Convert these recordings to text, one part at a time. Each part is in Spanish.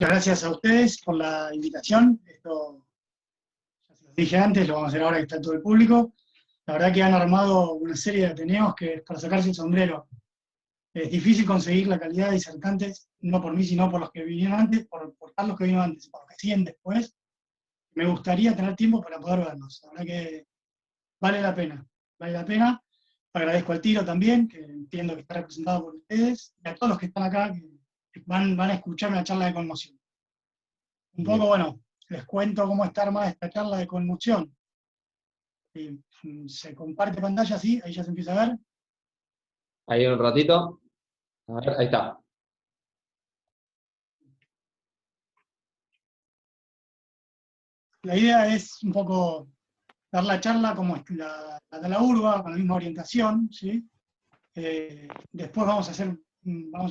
Muchas gracias a ustedes por la invitación. Esto, ya se los dije antes, lo vamos a hacer ahora que está todo el público. La verdad que han armado una serie de ateneos que es para sacarse el sombrero. Es difícil conseguir la calidad de disertantes, no por mí, sino por los que vinieron antes, por los que vinieron antes, por los que siguen después. Me gustaría tener tiempo para poder verlos. La verdad que vale la pena, vale la pena. Agradezco al Tiro también, que entiendo que está representado por ustedes, y a todos los que están acá, que van a escuchar una charla de conmoción. Un Bien. poco, bueno, les cuento cómo está armada esta charla de conmoción. Se comparte pantalla, sí, ahí ya se empieza a ver. Ahí un ratito. A ver, ahí está. La idea es un poco dar la charla como la de la urba, con la misma orientación, ¿sí? Después vamos a ver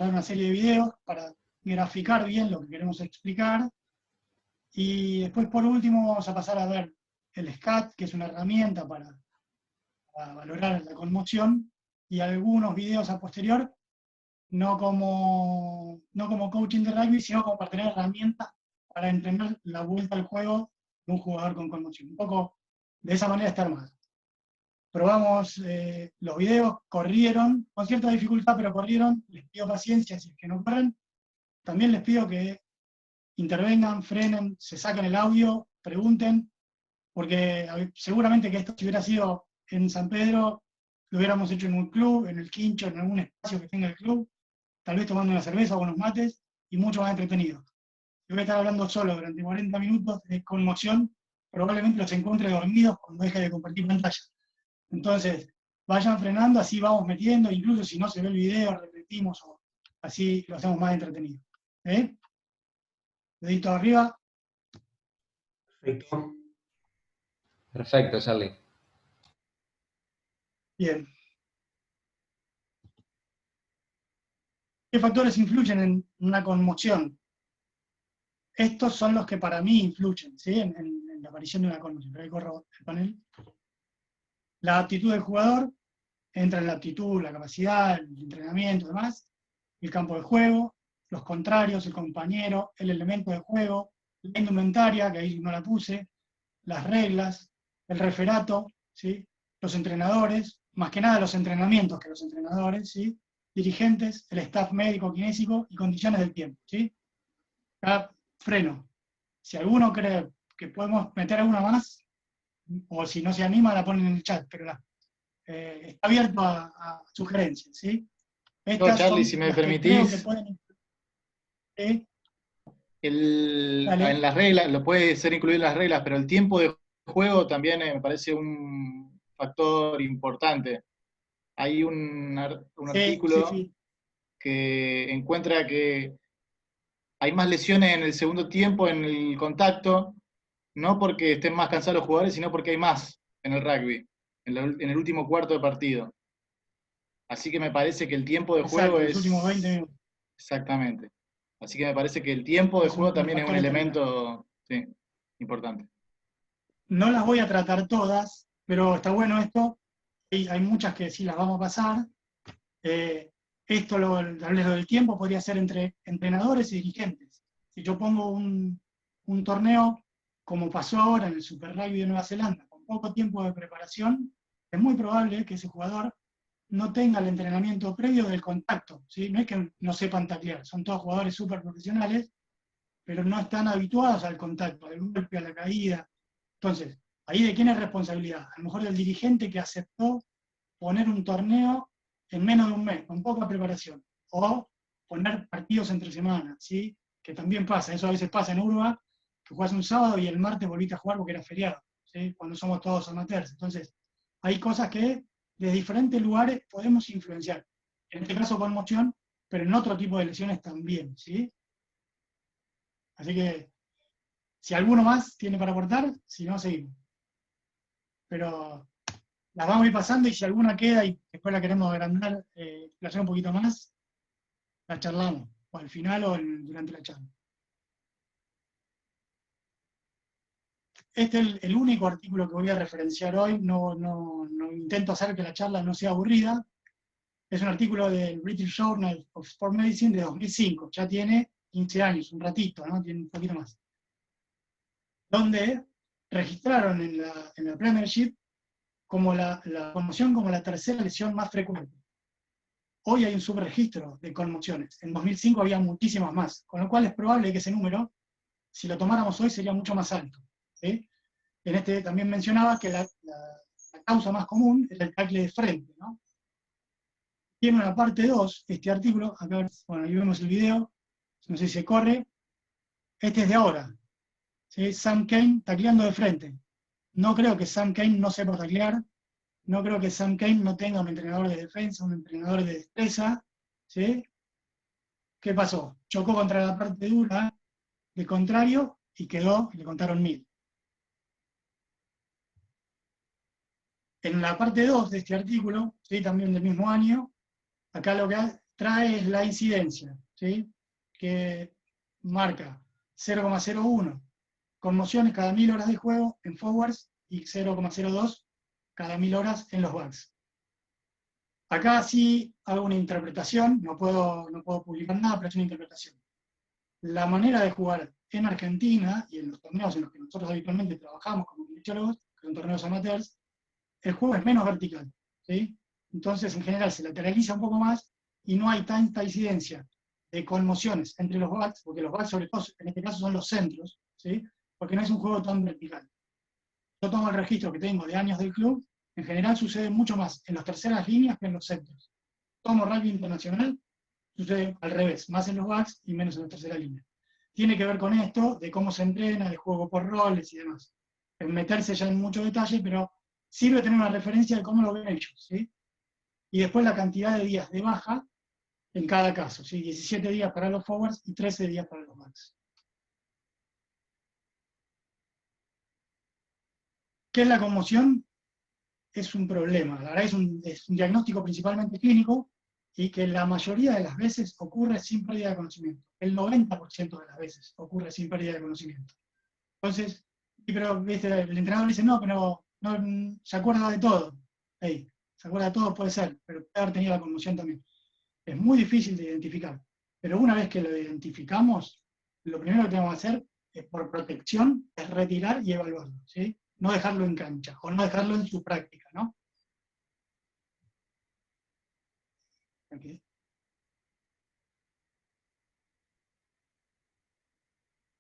una serie de videos para graficar bien lo que queremos explicar. Y después, por último, vamos a pasar a ver el SCAT, que es una herramienta para valorar la conmoción, y algunos videos a posterior, no como coaching de rugby, sino como para tener herramientas para entrenar la vuelta al juego de un jugador con conmoción. Un poco de esa manera está armado. Probamos los videos, corrieron, con cierta dificultad, pero corrieron. Les pido paciencia si es que no corren. También les pido que intervengan, frenen, se saquen el audio, pregunten, porque seguramente que esto si hubiera sido en San Pedro, lo hubiéramos hecho en un club, en el quincho, en algún espacio que tenga el club, tal vez tomando una cerveza o unos mates, y mucho más entretenido. Si voy a estar hablando solo durante 40 minutos de conmoción, probablemente los encuentre dormidos cuando deje de compartir pantalla. Entonces, vayan frenando, así vamos metiendo, incluso si no se ve el video, repetimos, o así lo hacemos más entretenido. Dedito arriba. Perfecto. Perfecto, Charlie. Bien. ¿Qué factores influyen en una conmoción? Estos son los que para mí influyen, ¿sí? en la aparición de una conmoción. Pero ahí corro el panel. La aptitud del jugador, entra en la aptitud, la capacidad, el entrenamiento y demás, el campo de juego, los contrarios, el compañero, el elemento de juego, la indumentaria, que ahí no la puse, las reglas, el referato, ¿sí? Los entrenadores, más que nada los entrenamientos que los entrenadores, ¿sí? Dirigentes, el staff médico kinésico y condiciones del tiempo. ¿Sí? Acá freno. Si alguno cree que podemos meter alguna más, o si no se anima, la ponen en el chat, pero está abierto a sugerencias. ¿Sí? Estas Charlie, son si me las que creo que permitís, pueden... en las reglas, lo puede ser incluido en las reglas, pero el tiempo de juego también me parece un factor importante. Hay un Sí, sí, artículo sí. que encuentra que hay más lesiones en el segundo tiempo en el contacto, no porque estén más cansados los jugadores, sino porque hay más en el rugby, en el último cuarto de partido. Así que me parece que el tiempo de juego Exacto, los últimos 20 es... minutos. Exactamente. Así que me parece que el tiempo de Es juego un también es un factor determinante. elemento, sí, importante. No las voy a tratar todas, pero está bueno esto. Hay muchas que sí las vamos a pasar. Esto, tal vez lo del tiempo, podría ser entre entrenadores y dirigentes. Si yo pongo un torneo, como pasó ahora en el Super Rugby de Nueva Zelanda, con poco tiempo de preparación, es muy probable que ese jugador no tenga el entrenamiento previo del contacto. ¿Sí? No es que no sepan taclear, son todos jugadores súper profesionales, pero no están habituados al contacto, al golpe, a la caída. Entonces, ahí de quién es responsabilidad. A lo mejor del dirigente que aceptó poner un torneo en menos de un mes, con poca preparación. O poner partidos entre semanas, ¿sí? Que también pasa, eso a veces pasa en Urba, que jugás un sábado y el martes volviste a jugar porque era feriado, ¿sí? Cuando somos todos amateurs. Entonces, hay cosas que de diferentes lugares podemos influenciar. En este caso conmoción, pero en otro tipo de lesiones también, ¿sí? Así que, si alguno más tiene para aportar, si no, seguimos. Pero las vamos a ir pasando y si alguna queda y después la queremos agrandar, explayar un poquito más, la charlamos, o al final o durante la charla. Este es el único artículo que voy a referenciar hoy, no intento hacer que la charla no sea aburrida. Es un artículo del British Journal of Sport Medicine de 2005, ya tiene 15 años, un ratito, ¿no? Tiene un poquito más. Donde registraron en la Premiership como la conmoción como la tercera lesión más frecuente. Hoy hay un subregistro de conmociones. En 2005 había muchísimas más, con lo cual es probable que ese número, si lo tomáramos hoy, sería mucho más alto. ¿Sí? En este también mencionaba que la causa más común es el tackle de frente, ¿no? Tiene una parte 2, este artículo, acá, bueno, ahí vemos el video, no sé si se corre, este es de ahora, ¿sí? Sam Kane tacleando de frente. No creo que Sam Kane no sepa taclear, no creo que Sam Kane no tenga un entrenador de defensa, un entrenador de destreza, ¿sí? ¿Qué pasó? Chocó contra la parte dura del contrario y quedó, y le contaron 1000. En la parte 2 de este artículo, ¿sí? También del mismo año, acá lo que trae es la incidencia, ¿sí? Que marca 0,01 conmociones cada 1000 horas de juego en forwards y 0,02 cada 1000 horas en los backs. Acá sí hago una interpretación, no puedo publicar nada, pero es una interpretación. La manera de jugar en Argentina y en los torneos en los que nosotros habitualmente trabajamos como kinesiólogos, que son torneos amateurs, el juego es menos vertical, ¿sí? Entonces, en general, se lateraliza un poco más y no hay tanta incidencia de conmociones entre los backs, porque los backs, sobre todo, en este caso, son los centros, ¿sí? Porque no es un juego tan vertical. Yo tomo el registro que tengo de años del club, en general sucede mucho más en las terceras líneas que en los centros. Tomo rugby internacional, sucede al revés, más en los backs y menos en la tercera línea. Tiene que ver con esto, de cómo se entrena, de juego por roles y demás. En meterse ya en mucho detalle, pero sirve tener una referencia de cómo lo ven ellos, ¿sí? Y después la cantidad de días de baja en cada caso, ¿sí? 17 días para los forwards y 13 días para los backs. ¿Qué es la conmoción? Es un problema, la verdad es un diagnóstico principalmente clínico y que la mayoría de las veces ocurre sin pérdida de conocimiento. El 90% de las veces ocurre sin pérdida de conocimiento. Entonces, pero ¿viste? El entrenador dice, no, pero no, se acuerda de todo. Hey, se acuerda de todo, puede ser, pero puede haber tenido la conmoción también. Es muy difícil de identificar, pero una vez que lo identificamos, lo primero que tenemos que hacer, por protección, es retirar y evaluarlo, ¿sí? No dejarlo en cancha, o no dejarlo en su práctica, ¿no? Okay.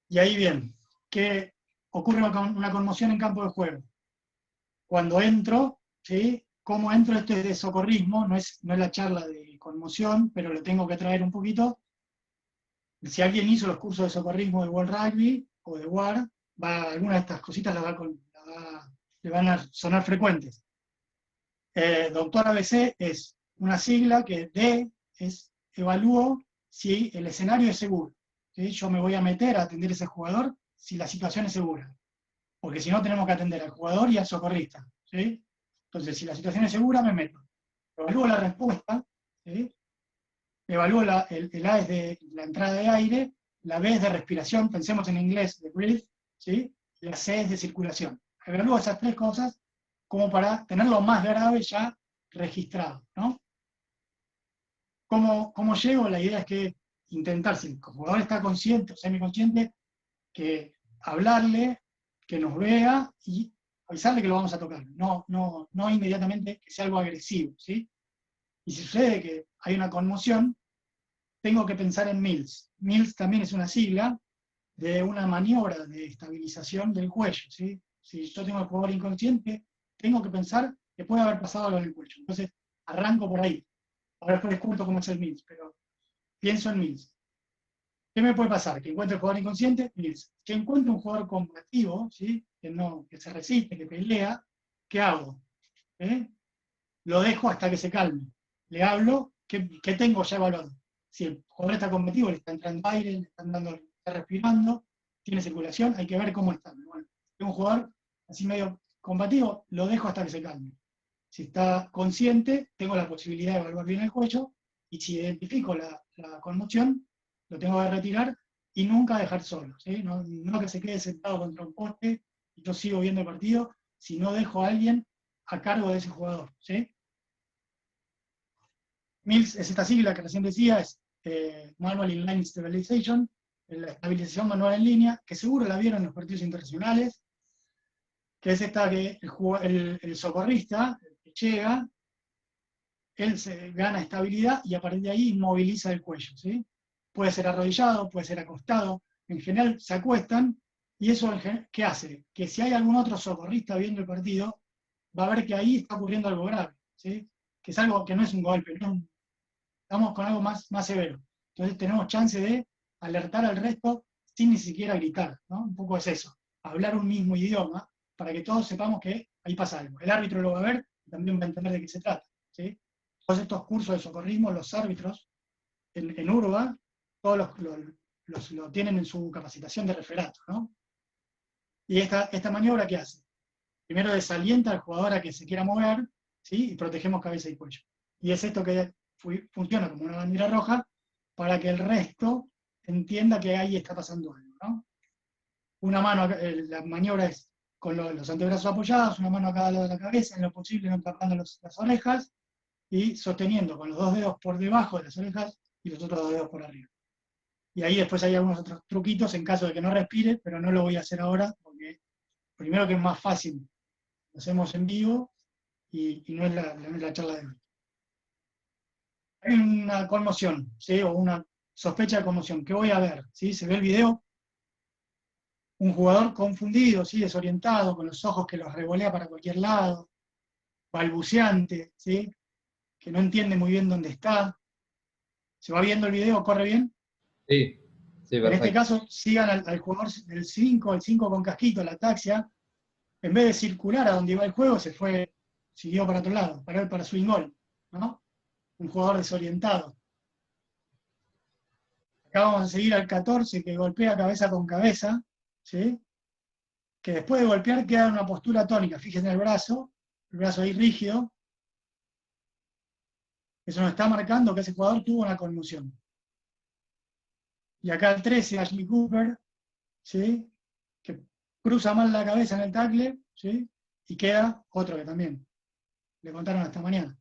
Y ahí bien, ¿qué ocurre una conmoción en campo de juego? Cuando entro, ¿sí? ¿Cómo entro? Esto es de socorrismo, no es la charla de conmoción, pero lo tengo que traer un poquito. Si alguien hizo los cursos de socorrismo de World Rugby o de WAR, alguna de estas cositas le van a sonar frecuentes. Doctor ABC es una sigla que D es evalúo si el escenario es seguro. ¿Sí? Yo me voy a meter a atender a ese jugador si la situación es segura. Porque si no, tenemos que atender al jugador y al socorrista. ¿Sí? Entonces, si la situación es segura, me meto. Evalúo la respuesta, ¿sí? Evalúo el A es de la entrada de aire, la B es de respiración, pensemos en inglés de breathe, ¿sí? Y la C es de circulación. Evalúo esas tres cosas como para tenerlo más grave ya registrado, ¿no? ¿Cómo llego? La idea es que intentar, si el jugador está consciente o semiconsciente, que hablarle, que nos vea y avisarle que lo vamos a tocar. No inmediatamente que sea algo agresivo, ¿sí? Y si sucede que hay una conmoción, tengo que pensar en Mills. Mills también es una sigla de una maniobra de estabilización del cuello, ¿sí? Si yo tengo al jugador inconsciente, tengo que pensar que puede haber pasado algo en el cuello. Entonces, arranco por ahí. Ahora después les cuento cómo es el Mills, pero pienso en Mills. ¿Qué me puede pasar? Que encuentre un jugador inconsciente, Mills. Que encuentre un jugador combativo, ¿sí? Que se resiste, que pelea, ¿qué hago? Lo dejo hasta que se calme. Le hablo, ¿qué tengo ya evaluado? Si el jugador está combativo, le está entrando aire, le está respirando, tiene circulación, hay que ver cómo está. Bueno, un jugador así medio combativo, lo dejo hasta que se calme. Si está consciente, tengo la posibilidad de evaluar bien el cuello, y si identifico la conmoción, lo tengo que retirar y nunca dejar solo. ¿Sí? No que se quede sentado contra un poste y yo sigo viendo el partido, si no dejo a alguien a cargo de ese jugador. ¿Sí? Mills es esta sigla que recién decía, es Manual Inline Stabilization, la estabilización manual en línea, que seguro la vieron en los partidos internacionales, que es esta que el socorrista, el que llega, él se gana estabilidad y a partir de ahí inmoviliza el cuello, ¿sí? Puede ser arrodillado, puede ser acostado, en general se acuestan, y eso, ¿qué hace? Que si hay algún otro socorrista viendo el partido, va a ver que ahí está ocurriendo algo grave, ¿sí? Que es algo que no es un golpe, estamos con algo más severo. Entonces tenemos chance de alertar al resto sin ni siquiera gritar, ¿no? Un poco es eso, hablar un mismo idioma para que todos sepamos que ahí pasa algo. El árbitro lo va a ver y también va a entender de qué se trata, ¿sí? Todos estos cursos de socorrismo, los árbitros en Uruguay, todos lo tienen en su capacitación de referato, ¿no? Y esta maniobra, ¿qué hace? Primero desalienta al jugador a que se quiera mover, ¿sí? Y protegemos cabeza y cuello. Y es esto que funciona como una bandera roja para que el resto entienda que ahí está pasando algo, ¿no? Una mano, la maniobra es con los antebrazos apoyados, una mano a cada lado de la cabeza, en lo posible no tapando las orejas, y sosteniendo con los 2 dedos por debajo de las orejas y los otros 2 dedos por arriba. Y ahí después hay algunos otros truquitos en caso de que no respire, pero no lo voy a hacer ahora, porque primero que es más fácil, lo hacemos en vivo y no es la charla de hoy. Hay una conmoción, ¿sí? O una sospecha de conmoción. ¿Qué voy a ver? ¿Sí? Se ve el video, un jugador confundido, ¿sí? Desorientado, con los ojos que los revolea para cualquier lado, balbuceante, ¿sí? Que no entiende muy bien dónde está. ¿Se va viendo el video? ¿Corre bien? Sí, sí, En este perfecto. caso, sigan al jugador del 5, el 5 con casquito, la taxia, en vez de circular a donde iba el juego, siguió para otro lado, para su gol, ¿no? Un jugador desorientado. Acá vamos a seguir al 14, que golpea cabeza con cabeza, ¿sí? Que después de golpear queda en una postura tónica. Fíjense en el brazo ahí rígido. Eso nos está marcando que ese jugador tuvo una conmoción. Y acá el 13, Ashley Cooper, ¿sí? Que cruza mal la cabeza en el tackle, ¿sí? Y queda otro que también le contaron esta mañana.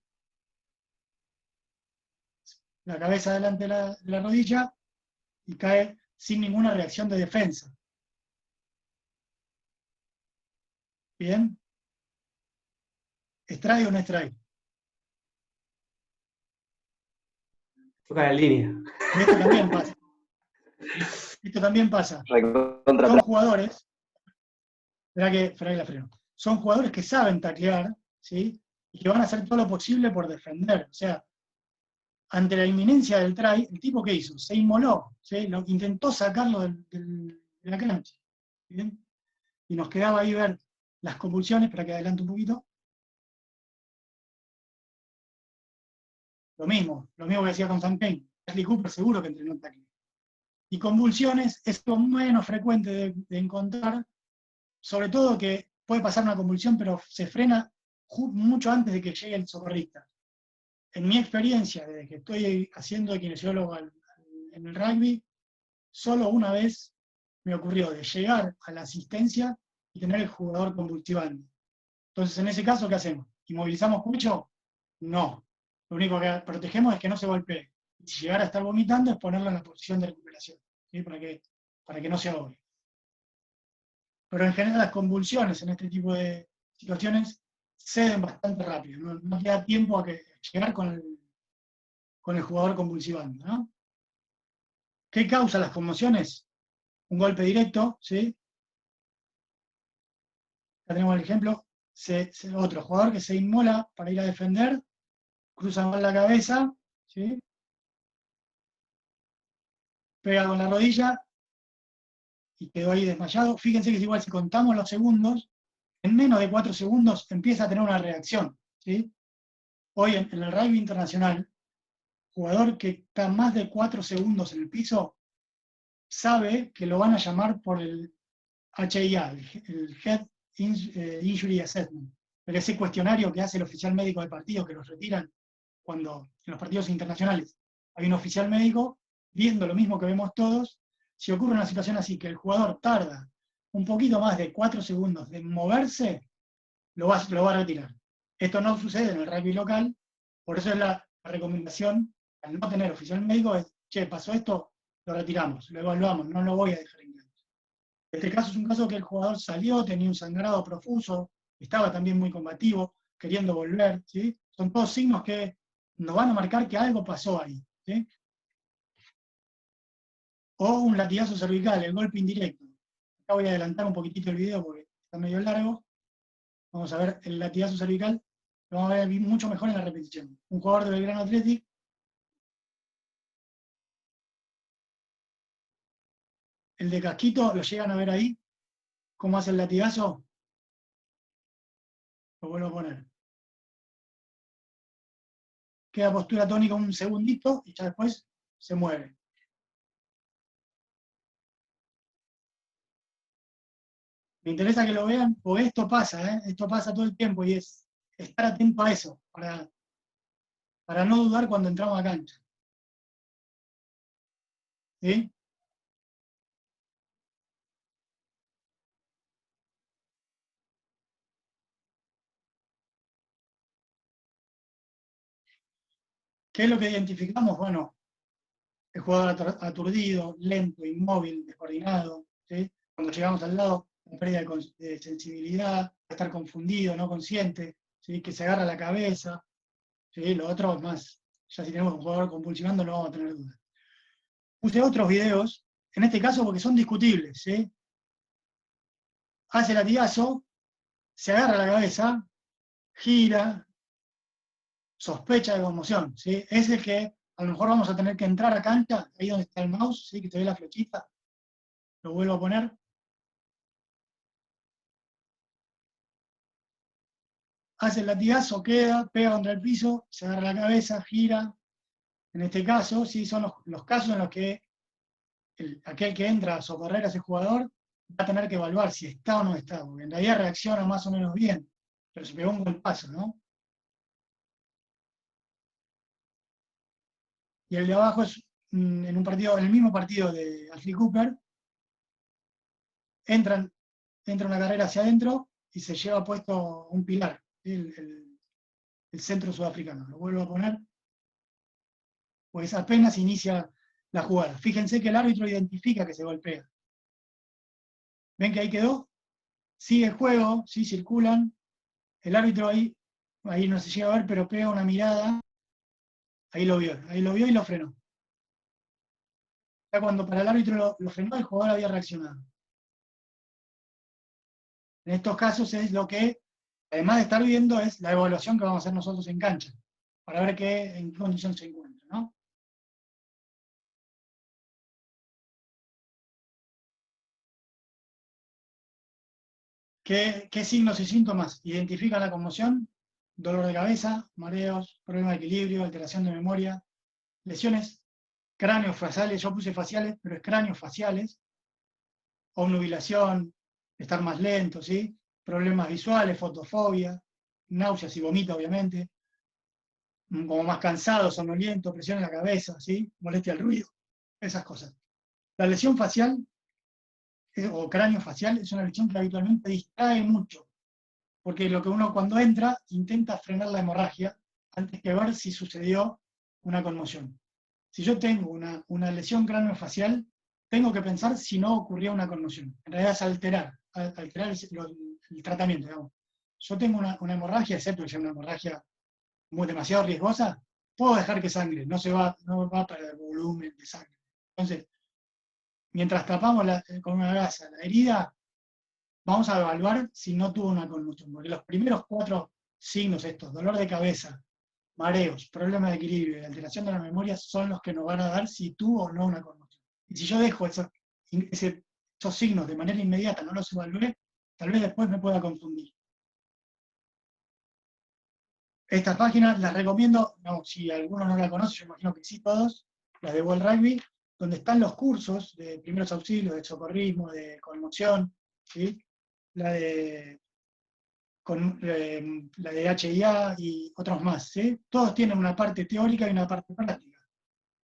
La cabeza delante de la rodilla y cae sin ninguna reacción de defensa. ¿Bien? ¿Strike o no strike? Toca la línea. Y esto también pasa. Esto también pasa. Son jugadores, espera que la freno. Son jugadores que saben taclear, ¿sí? Y que van a hacer todo lo posible por defender. O sea, ante la inminencia del try, el tipo que hizo, se inmoló, ¿sí? Intentó sacarlo de la cancha. ¿Bien? Y nos quedaba ahí ver las convulsiones, para que adelante un poquito. Lo mismo que hacía con Sam Payne. Ashley Cooper seguro que entrenó tackle. Y convulsiones es lo menos frecuente de encontrar, sobre todo que puede pasar una convulsión, pero se frena mucho antes de que llegue el socorrista. En mi experiencia, desde que estoy haciendo de kinesiólogo en el rugby, solo una vez me ocurrió de llegar a la asistencia y tener el jugador convulsivando. Entonces, en ese caso, ¿qué hacemos? ¿Inmovilizamos mucho? No. Lo único que protegemos es que no se golpee. Y si llegara a estar vomitando, es ponerlo en la posición de recuperación, ¿sí? para que no se ahogue. Pero en general las convulsiones en este tipo de situaciones ceden bastante rápido. No queda tiempo a llegar con el jugador convulsivando, ¿no? ¿Qué causa las conmociones? Un golpe directo, ¿sí? Acá tenemos el ejemplo. Otro jugador que se inmola para ir a defender, cruza mal la cabeza, ¿sí? Pega con la rodilla y quedó ahí desmayado. Fíjense que igual si contamos los segundos, en menos de 4 segundos empieza a tener una reacción, ¿sí? Hoy en el rugby internacional, jugador que está más de 4 segundos en el piso, sabe que lo van a llamar por el HIA, el Head Injury Assessment, pero ese cuestionario que hace el oficial médico del partido, que los retiran cuando en los partidos internacionales hay un oficial médico viendo lo mismo que vemos todos. Si ocurre una situación así, que el jugador tarda un poquito más de 4 segundos de moverse, lo va a retirar. Esto no sucede en el rugby local, por eso es la recomendación, al no tener oficial médico, es, che, pasó esto, lo retiramos, lo evaluamos, no lo voy a dejar en cancha. Este caso es un caso que el jugador salió, tenía un sangrado profuso, estaba también muy combativo, queriendo volver, ¿sí? Son todos signos que nos van a marcar que algo pasó ahí, ¿sí? O un latigazo cervical, el golpe indirecto. Acá voy a adelantar un poquitito el video porque está medio largo. Vamos a ver el latigazo cervical, lo vamos a ver mucho mejor en la repetición. Un jugador de Belgrano Athletic. El de casquito, ¿lo llegan a ver ahí? ¿Cómo hace el latigazo? Lo vuelvo a poner. Queda postura tónica un segundito y ya después se mueve. Me interesa que lo vean, porque esto pasa todo el tiempo y es estar atento a eso, para no dudar cuando entramos a cancha. ¿Sí? ¿Qué es lo que identificamos? Bueno, el jugador aturdido, lento, inmóvil, descoordinado, ¿sí? Cuando llegamos al lado, la pérdida de sensibilidad, estar confundido, no consciente, ¿sí? Que se agarra la cabeza, ¿sí? Lo otro es más, ya si tenemos un jugador convulsionando no vamos a tener dudas. Puse otros videos, en este caso porque son discutibles, ¿sí? Hace el latigazo, se agarra la cabeza, gira, sospecha de conmoción, ¿sí? Es el que a lo mejor vamos a tener que entrar a cancha, ahí donde está el mouse, ¿sí? Que te ve la flechita, lo vuelvo a poner. Hace el latigazo, queda, pega contra el piso, se agarra la cabeza, gira. En este caso, sí, son los casos en los que aquel que entra a socorrer a ese jugador va a tener que evaluar si está o no está, porque en realidad reacciona más o menos bien, pero se pegó un golpazo, ¿no? Y el de abajo es en un partido, en el mismo partido de Ashley Cooper, entra una carrera hacia adentro y se lleva puesto un pilar, el centro sudafricano. Lo vuelvo a poner, pues apenas inicia la jugada. Fíjense que el árbitro identifica que se golpea. ¿Ven que ahí quedó? Sigue el juego, sí, circulan. El árbitro ahí no se llega a ver, pero pega una mirada. Ahí lo vio y lo frenó. Ya cuando para el árbitro lo frenó, el jugador había reaccionado. En estos casos es lo que, además de estar viendo, es la evaluación que vamos a hacer nosotros en cancha, para ver en qué condición se encuentra, ¿no? ¿Qué signos y síntomas identifican la conmoción? Dolor de cabeza, mareos, problema de equilibrio, alteración de memoria, lesiones cráneofaciales, yo puse faciales, pero es cráneofaciales, obnubilación, estar más lento, ¿sí? Problemas visuales, fotofobia, náuseas y vomita, obviamente, como más cansado, somnoliento, presión en la cabeza, ¿sí? Molestia al ruido, esas cosas. La lesión facial o cráneo facial es una lesión que habitualmente distrae mucho, porque lo que uno cuando entra intenta frenar la hemorragia antes que ver si sucedió una conmoción. Si yo tengo una lesión craneofacial, tengo que pensar si no ocurrió una conmoción. En realidad es alterar el tratamiento, digamos. Yo tengo una hemorragia, excepto que sea una hemorragia demasiado riesgosa, puedo dejar que sangre, no va a perder volumen de sangre. Entonces, mientras tapamos con una gasa la herida, vamos a evaluar si no tuvo una conmoción, porque los primeros 4 signos estos, dolor de cabeza, mareos, problemas de equilibrio y alteración de la memoria, son los que nos van a dar si tuvo o no una conmoción. Y si yo dejo esos signos de manera inmediata, no los evalué, tal vez después me pueda confundir. Estas páginas las recomiendo, no, si alguno no la conoce, yo imagino que sí todos, las de World Rugby, donde están los cursos de primeros auxilios, de socorrismo, de conmoción, ¿sí? la de HIA y otros más. ¿Sí? Todos tienen una parte teórica y una parte práctica.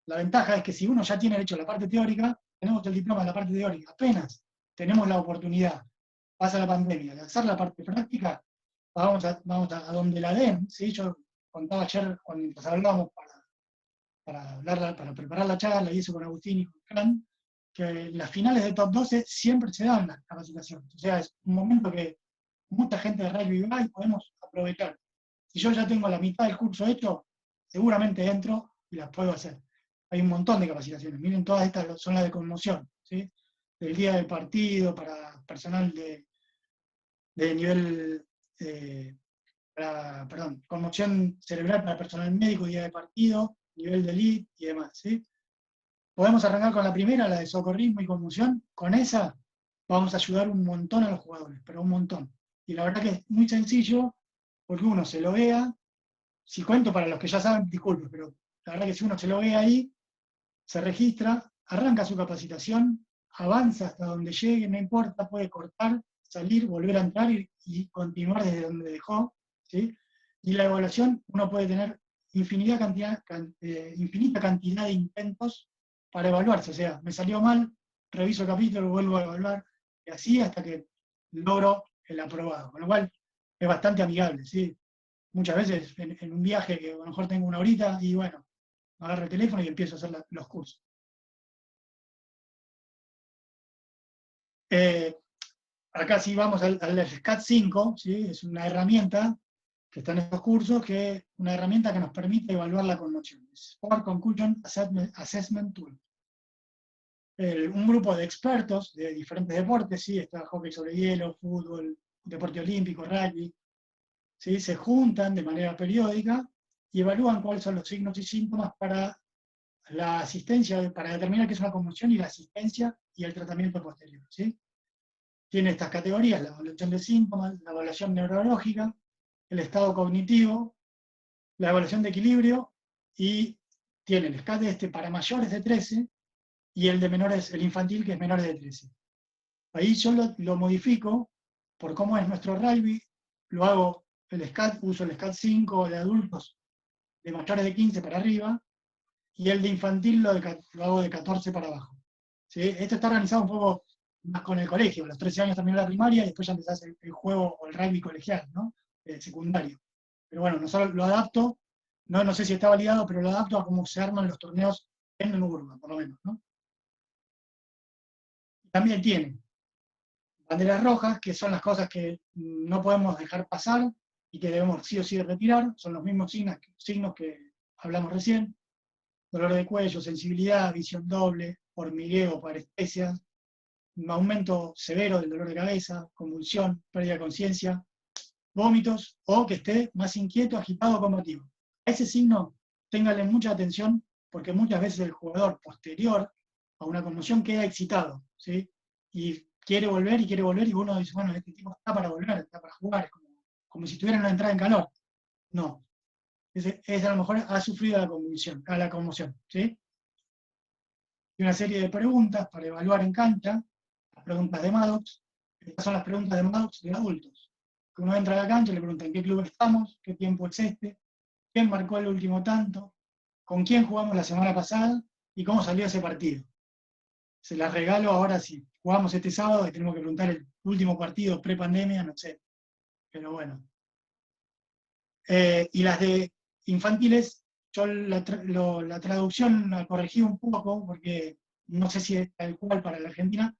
La ventaja es que si uno ya tiene hecho la parte teórica, tenemos el diploma de la parte teórica. Apenas tenemos la oportunidad, pasa la pandemia, de hacer la parte práctica, vamos a donde la den. ¿Sí? Yo contaba ayer, cuando hablábamos para preparar la charla y eso con Agustín y con Fran, que en las finales de top 12 siempre se dan las capacitaciones. O sea, es un momento que mucha gente de rugby va y podemos aprovechar. Si yo ya tengo la mitad del curso hecho, seguramente entro y las puedo hacer. Hay un montón de capacitaciones. Miren, todas estas son las de conmoción, ¿sí? Del día del partido, para personal de nivel, conmoción cerebral para personal médico, día de partido, nivel de elite y demás, ¿sí? Podemos arrancar con la primera, la de socorrismo y conmoción. Con esa vamos a ayudar un montón a los jugadores, pero un montón. Y la verdad que es muy sencillo, porque uno se lo vea. Si cuento para los que ya saben, disculpen, pero la verdad que si uno se lo ve ahí, se registra, arranca su capacitación, avanza hasta donde llegue, no importa, puede cortar, salir, volver a entrar y continuar desde donde dejó, ¿sí? Y la evaluación, uno puede tener infinita cantidad de intentos para evaluarse, o sea, me salió mal, reviso el capítulo, vuelvo a evaluar, y así hasta que logro el aprobado, con lo cual es bastante amigable, ¿sí? Muchas veces en un viaje que a lo mejor tengo una horita y bueno, agarro el teléfono y empiezo a hacer los cursos. Acá sí vamos al SCAT 5, ¿sí? Es una herramienta que está en estos cursos, que es una herramienta que nos permite evaluar la conmoción. Sport Concussion Assessment Tool. Un grupo de expertos de diferentes deportes, ¿sí? Está hockey sobre hielo, fútbol, deporte olímpico, rugby, ¿sí? Se juntan de manera periódica y evalúan cuáles son los signos y síntomas para la asistencia, para determinar qué es una conmoción y la asistencia y el tratamiento posterior, ¿sí? Tiene estas categorías: la evaluación de síntomas, la evaluación neurológica, el estado cognitivo, la evaluación de equilibrio, y tiene el SCAT para mayores de 13 y el de menores, el infantil, que es menores de 13. Ahí yo lo modifico por cómo es nuestro rugby, lo hago el SCAT, uso el SCAT 5 de adultos de mayores de 15 para arriba, y el de infantil lo hago de 14 para abajo, ¿sí? Esto está organizado un poco más con el colegio. A los 13 años terminó la primaria y después ya empezás el juego o el rugby colegial, ¿no? El secundario. Pero bueno, nosotros lo adapto, no sé si está validado, pero lo adapto a cómo se arman los torneos en el Urban, por lo menos, ¿no? También tiene banderas rojas, que son las cosas que no podemos dejar pasar y que debemos sí o sí retirar. Son los mismos signos que hablamos recién: dolor de cuello, sensibilidad, visión doble, hormigueo, parestesias, un aumento severo del dolor de cabeza, convulsión, pérdida de conciencia, vómitos, o que esté más inquieto, agitado o combativo. A ese signo, téngale mucha atención, porque muchas veces el jugador posterior a una conmoción queda excitado, ¿sí? Y quiere volver, y uno dice, bueno, este tipo está para volver, está para jugar, como si tuviera una entrada en calor. No. A lo mejor ha sufrido la conmoción, ¿sí? Y una serie de preguntas para evaluar en cancha, las preguntas de Maddox. Estas son las preguntas de Maddox de adultos. Que uno entra a la cancha y le pregunta en qué club estamos, qué tiempo es este, quién marcó el último tanto, con quién jugamos la semana pasada y cómo salió ese partido. Se las regalo ahora si jugamos este sábado y tenemos que preguntar el último partido pre-pandemia, no sé. Pero bueno. Y las de infantiles, yo la traducción la corregí un poco, porque no sé si es tal cual para la Argentina.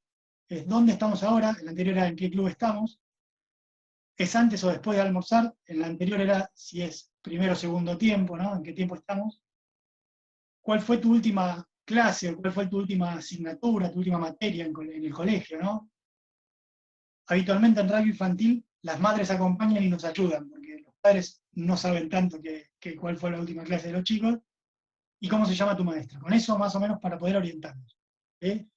Es dónde estamos ahora, en la anterior era en qué club estamos, es antes o después de almorzar, en la anterior era si es primero o segundo tiempo, ¿no? En qué tiempo estamos. ¿Cuál fue tu última clase, o cuál fue tu última asignatura, tu última materia en el colegio, ¿no? Habitualmente en rugby infantil las madres acompañan y nos ayudan, porque los padres no saben tanto cuál fue la última clase de los chicos y cómo se llama tu maestra. Con eso más o menos para poder orientarnos, ¿sí?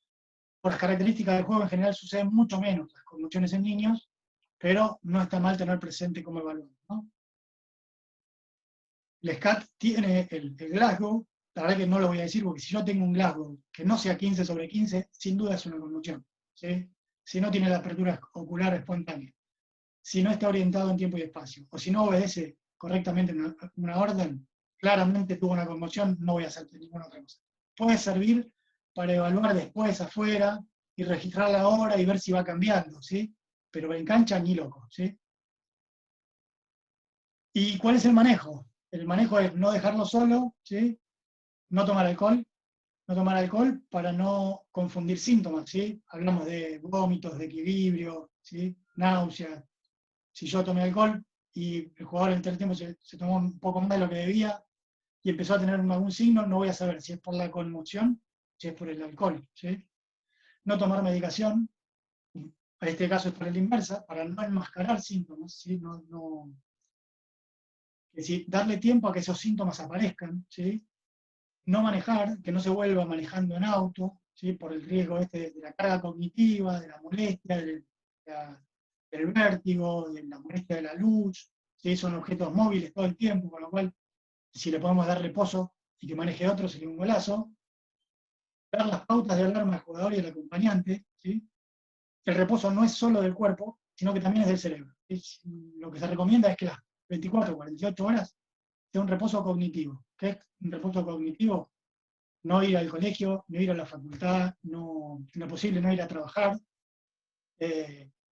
Por las características del juego en general suceden mucho menos las conmociones en niños, pero no está mal tener presente cómo evaluar, ¿no? El SCAT tiene el Glasgow. La verdad que no lo voy a decir, porque si yo tengo un Glasgow que no sea 15 sobre 15, sin duda es una conmoción, ¿sí? Si no tiene la apertura ocular espontánea, si no está orientado en tiempo y espacio, o si no obedece correctamente una orden, claramente tuvo una conmoción, no voy a hacer ninguna otra cosa. Puede servir para evaluar después afuera y registrar la hora y ver si va cambiando, ¿sí? Pero en cancha ni loco, ¿sí? ¿Y cuál es el manejo? El manejo es no dejarlo solo, ¿sí? no tomar alcohol para no confundir síntomas, ¿sí? Hablamos de vómitos, de equilibrio, ¿sí? Náuseas. Si yo tomé alcohol y el jugador en el tiempo se tomó un poco más de lo que debía y empezó a tener algún signo, no voy a saber si es por la conmoción, si es por el alcohol, ¿sí? No tomar medicación, en este caso es por la inversa, para no enmascarar síntomas, ¿sí? Es decir, darle tiempo a que esos síntomas aparezcan, ¿sí? No manejar, que no se vuelva manejando en auto, ¿sí? Por el riesgo de la carga cognitiva, de la molestia, del vértigo, de la molestia de la luz, ¿sí? Son objetos móviles todo el tiempo, con lo cual, si le podemos dar reposo y que maneje otro, sería un golazo. Dar las pautas de alarma al jugador y al acompañante, ¿sí? El reposo no es solo del cuerpo, sino que también es del cerebro. Lo que se recomienda es que las 24 o 48 horas sea un reposo cognitivo. ¿Qué es un reposo cognitivo? No ir al colegio, no ir a la facultad, no, en lo posible no ir a trabajar,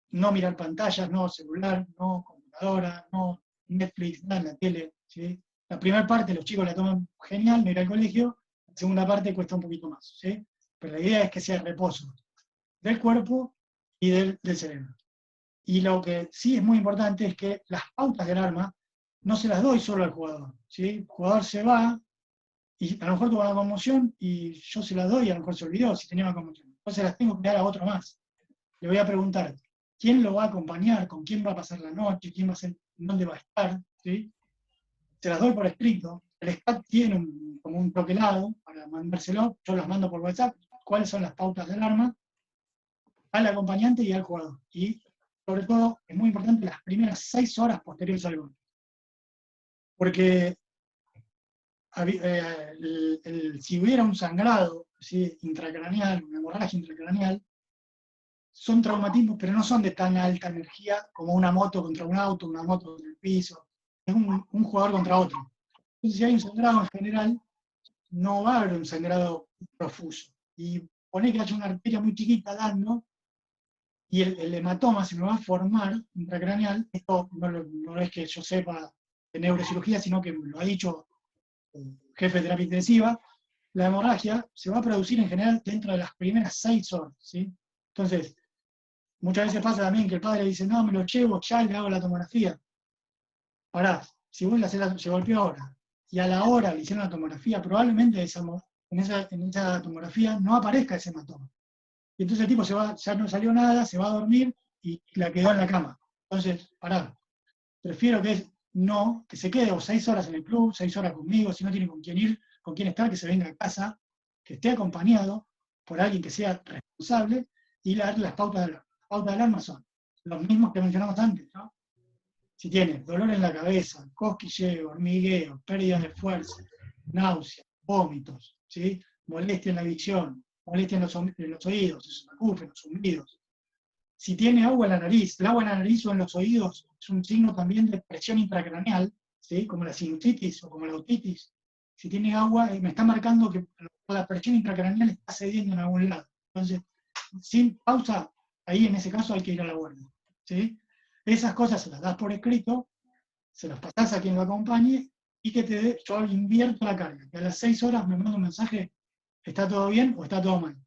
no mirar pantallas, no celular, no computadora, no Netflix, nada en la tele, ¿sí? La primera parte los chicos la toman genial, no ir al colegio, la segunda parte cuesta un poquito más, ¿sí? Pero la idea es que sea reposo del cuerpo y del cerebro. Y lo que sí es muy importante es que las pautas del alarma no se las doy solo al jugador, ¿sí? El jugador se va, y a lo mejor tuvo una conmoción y yo se las doy y a lo mejor se olvidó si tenía una conmoción. Entonces las tengo que dar a otro más. Le voy a preguntar, ¿quién lo va a acompañar? ¿Con quién va a pasar la noche? ¿Quién va a ser? ¿Dónde va a estar? ¿Sí? Se las doy por escrito. El SCAT tiene como un troquelado para mandárselo. Yo las mando por WhatsApp. ¿Cuáles son las pautas del alarma? Al acompañante y al jugador. Y sobre todo, es muy importante las primeras 6 horas posteriores al gol. Porque si hubiera un sangrado, ¿sí? Intracraneal, una hemorragia intracraneal, son traumatismos, pero no son de tan alta energía como una moto contra un auto, una moto contra el piso, es un jugador contra otro. Entonces, si hay un sangrado en general, no va a haber un sangrado profuso. Y poner que haya una arteria muy chiquita dando, y el hematoma se me va a formar intracraneal, esto no es que yo sepa de neurocirugía, sino que me lo ha dicho jefe de terapia intensiva, la hemorragia se va a producir en general dentro de las primeras 6 horas, ¿sí? Entonces, muchas veces pasa también que el padre dice, no, me lo llevo, ya le hago la tomografía. Pará, si vos se golpeó ahora, y a la hora le hicieron la tomografía, probablemente en esa tomografía no aparezca ese hematoma. Y entonces el tipo ya no salió nada, se va a dormir y la quedó en la cama. Entonces, pará, prefiero que se quede 6 horas en el club, 6 horas conmigo, si no tiene con quién ir, con quién estar, que se venga a casa, que esté acompañado por alguien que sea responsable, y las pautas de alarma son los mismos que mencionamos antes, ¿no? Si tiene dolor en la cabeza, cosquilleo, hormigueo, pérdida de fuerza, náusea, vómitos, ¿sí? Molestia en la visión, molestia en los oídos, esos acúfenos, zumbidos. Si tiene agua en la nariz, el agua en la nariz o en los oídos es un signo también de presión intracraneal, ¿sí? Como la sinusitis o como la otitis. Si tiene agua, me está marcando que la presión intracraneal está cediendo en algún lado. Entonces, sin pausa, ahí en ese caso hay que ir a la guardia, ¿sí? Esas cosas se las das por escrito, se las pasás a quien lo acompañe y yo invierto la carga. Que a las 6 horas me manda un mensaje, ¿está todo bien o está todo mal?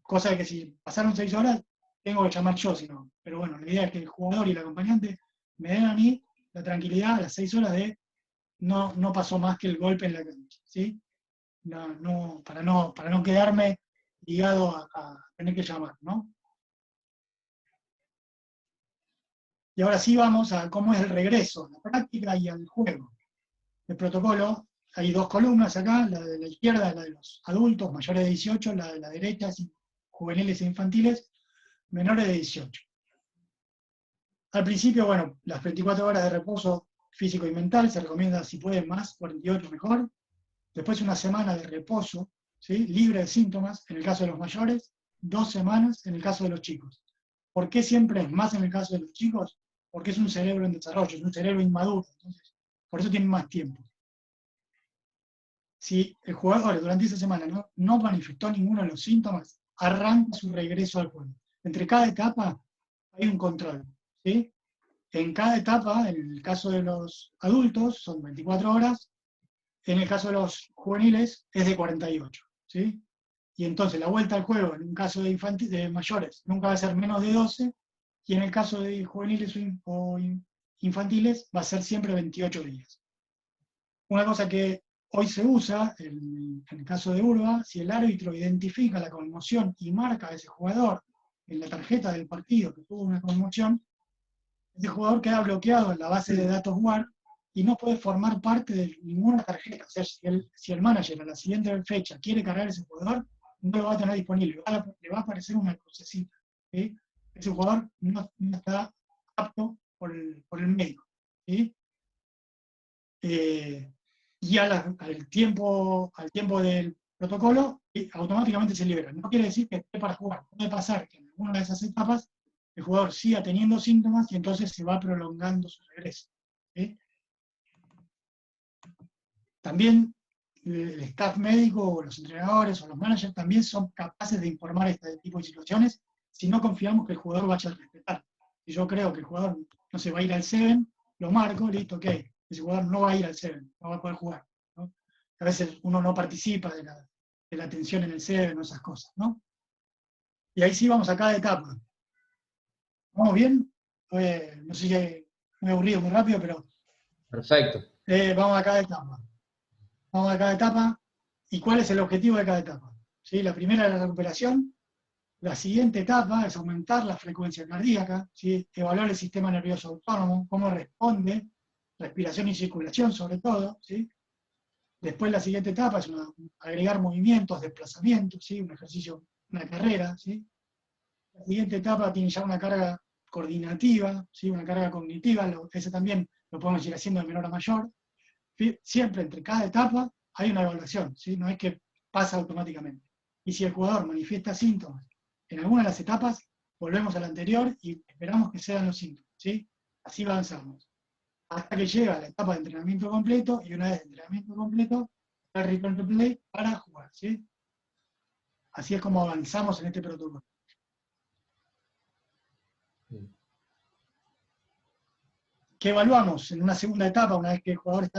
Cosa de que si pasaron 6 horas, tengo que llamar yo, si no. Pero bueno, la idea es que el jugador y el acompañante me den a mí la tranquilidad a las 6 horas de no pasó más que el golpe en la cancha, ¿sí? Para no quedarme ligado a tener que llamar, ¿no? Y ahora sí vamos a cómo es el regreso a la práctica y al juego. El protocolo, hay 2 columnas acá, la de la izquierda es la de los adultos mayores de 18, la de la derecha es juveniles e infantiles menores de 18. Al principio, bueno, las 24 horas de reposo físico y mental, se recomienda si pueden más, 48 mejor. Después una semana de reposo, ¿sí? Libre de síntomas, en el caso de los mayores, 2 semanas en el caso de los chicos. ¿Por qué siempre es más en el caso de los chicos? Porque es un cerebro en desarrollo, es un cerebro inmaduro, entonces, por eso tienen más tiempo. Si el jugador durante esa semana no manifestó ninguno de los síntomas, arranca su regreso al juego. Entre cada etapa hay un control, ¿sí? En cada etapa, en el caso de los adultos, son 24 horas, en el caso de los juveniles es de 48, ¿sí? Y entonces la vuelta al juego en un caso de mayores nunca va a ser menos de 12, y en el caso de juveniles o infantiles va a ser siempre 28 días. Una cosa que hoy se usa, en el caso de Urba, si el árbitro identifica la conmoción y marca a ese jugador en la tarjeta del partido que tuvo una conmoción, ese jugador queda bloqueado en la base de datos WAR y no puede formar parte de ninguna tarjeta. O sea, si el manager a la siguiente fecha quiere cargar a ese jugador, no lo va a tener disponible, le va a aparecer una crucecita, ¿sí? Ese jugador no está apto por el médico, ¿sí? Y al tiempo del protocolo, automáticamente se libera. No quiere decir que esté para jugar. Puede pasar que en alguna de esas etapas el jugador siga teniendo síntomas y entonces se va prolongando su regreso, ¿sí? También el staff médico, o los entrenadores, o los managers, también son capaces de informar este tipo de situaciones si no confiamos que el jugador vaya a respetar. Si yo creo que el jugador no se va a ir al 7, lo marco, listo, ok. Ese jugador no va a ir al 7, no va a poder jugar, ¿no? A veces uno no participa de la atención en el 7 o esas cosas, ¿no? Y ahí sí vamos a cada etapa. ¿Vamos bien? No sé si es muy aburrido, muy rápido, pero Perfecto. vamos a cada etapa. Vamos a cada etapa. ¿Y cuál es el objetivo de cada etapa? ¿Sí? La primera es la recuperación. La siguiente etapa es aumentar la frecuencia cardíaca, ¿sí? Evaluar el sistema nervioso autónomo, cómo responde, respiración y circulación sobre todo, ¿sí? Después la siguiente etapa es agregar movimientos, desplazamientos, ¿sí? Un ejercicio, una carrera, ¿sí? La siguiente etapa tiene ya una carga coordinativa, ¿sí? Una carga cognitiva, ese también lo podemos ir haciendo de menor a mayor. Siempre entre cada etapa hay una evaluación, ¿sí? No es que pasa automáticamente. Y si el jugador manifiesta síntomas en alguna de las etapas, volvemos a la anterior y esperamos que sean los síntomas, ¿sí? Así avanzamos. Hasta que llega a la etapa de entrenamiento completo, y una vez de entrenamiento completo, el return to play para jugar, ¿sí? Así es como avanzamos en este protocolo. ¿Qué evaluamos en una segunda etapa, una vez que el jugador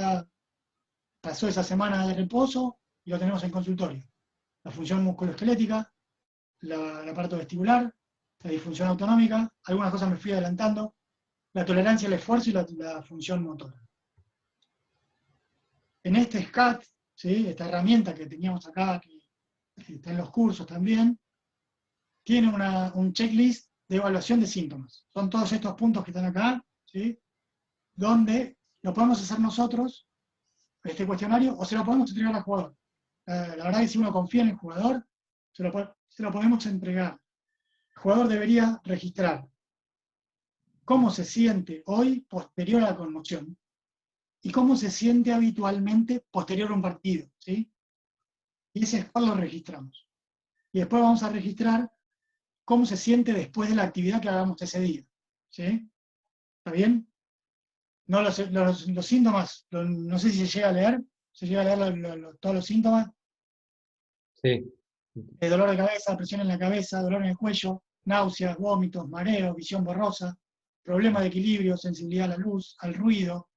pasó esa semana de reposo y lo tenemos en consultorio? La función musculoesquelética, el aparato vestibular, la disfunción autonómica, algunas cosas me fui adelantando, la tolerancia al esfuerzo y la función motora. En este SCAT, ¿sí? Esta herramienta que teníamos acá, que está en los cursos también, tiene un checklist de evaluación de síntomas. Son todos estos puntos que están acá, ¿sí? Donde lo podemos hacer nosotros, este cuestionario, o se lo podemos entregar al jugador. La verdad es que si uno confía en el jugador, se lo podemos entregar. El jugador debería registrar cómo se siente hoy posterior a la conmoción y cómo se siente habitualmente posterior a un partido, ¿sí? Y ese score lo registramos. Y después vamos a registrar cómo se siente después de la actividad que hagamos ese día, ¿sí? ¿Está bien? No, los síntomas, no sé si se llega a leer, todos los síntomas. Sí. Dolor de cabeza, presión en la cabeza, dolor en el cuello, náuseas, vómitos, mareo, visión borrosa, problema de equilibrio, sensibilidad a la luz, al ruido,